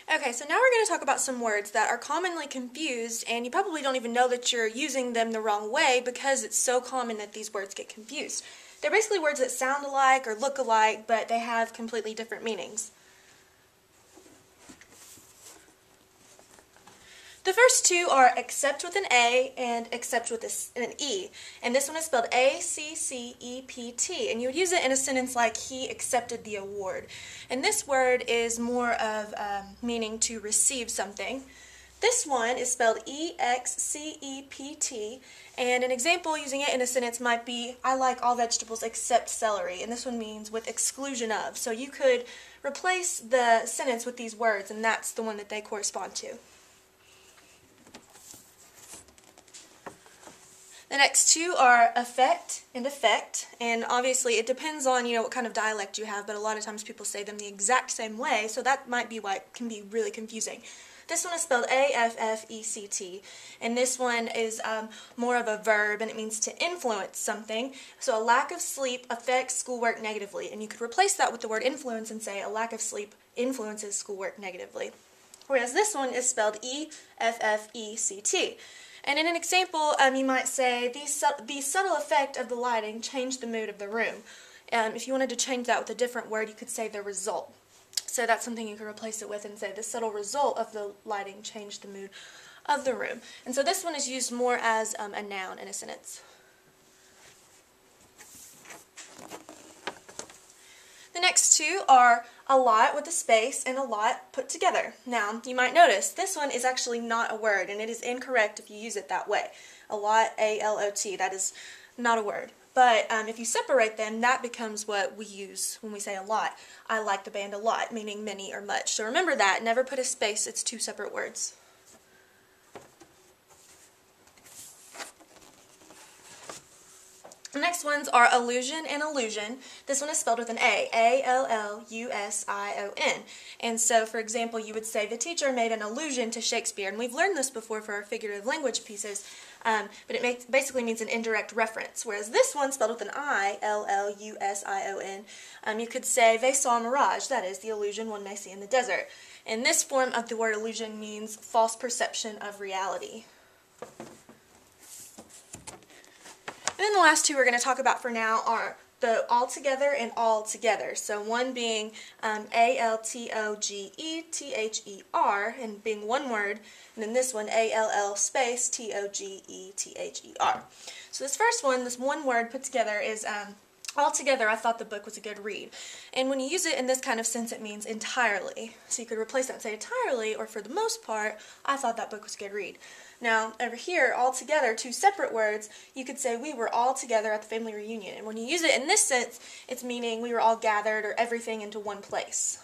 Okay, so now we're going to talk about some words that are commonly confused, and you probably don't even know that you're using them the wrong way because it's so common that these words get confused. They're basically words that sound alike or look alike, but they have completely different meanings. The first two are accept with an A and accept with an E. And this one is spelled A-C-C-E-P-T. And you would use it in a sentence like, he accepted the award. And this word is more of meaning to receive something. This one is spelled E-X-C-E-P-T. And an example using it in a sentence might be, I like all vegetables except celery. And this one means with exclusion of. So you could replace the sentence with these words, and that's the one that they correspond to. The next two are affect and effect, and obviously it depends on what kind of dialect you have, but a lot of times people say them the exact same way, so that might be why it can be really confusing. This one is spelled A-F-F-E-C-T, and this one is more of a verb, and it means to influence something. So a lack of sleep affects schoolwork negatively, and you could replace that with the word influence and say a lack of sleep influences schoolwork negatively. Whereas this one is spelled E-F-F-E-C-T. And in an example, you might say, the subtle effect of the lighting changed the mood of the room. If you wanted to change that with a different word, you could say the result. So that's something you could replace it with and say the subtle result of the lighting changed the mood of the room. And so this one is used more as a noun in a sentence. The next two are a lot with a space and a lot put together. Now, you might notice this one is actually not a word, and it is incorrect if you use it that way. A lot, A-L-O-T, that is not a word. But if you separate them, that becomes what we use when we say a lot. I like the band a lot, meaning many or much. So remember that, never put a space, it's two separate words. The next ones are allusion and illusion. This one is spelled with an A, A-L-L-U-S-I-O-N. And so, for example, you would say the teacher made an allusion to Shakespeare. And we've learned this before for our figurative language pieces, but it basically means an indirect reference. Whereas this one, spelled with an I, L-L-U-S-I-O-N, you could say they saw a mirage. That is, the illusion one may see in the desert. And this form of the word illusion means false perception of reality. And then the last two we're going to talk about for now are the altogether and all together. So one being A-L-T-O-G-E-T-H-E-R and being one word, and then this one A-L-L space T-O-G-E-T-H-E-R. So this first one, this one word put together is altogether, I thought the book was a good read. And when you use it in this kind of sense, it means entirely. So you could replace that and say entirely, or for the most part, I thought that book was a good read. Now, over here, altogether, two separate words, you could say we were all together at the family reunion. And when you use it in this sense, it's meaning we were all gathered or everything into one place.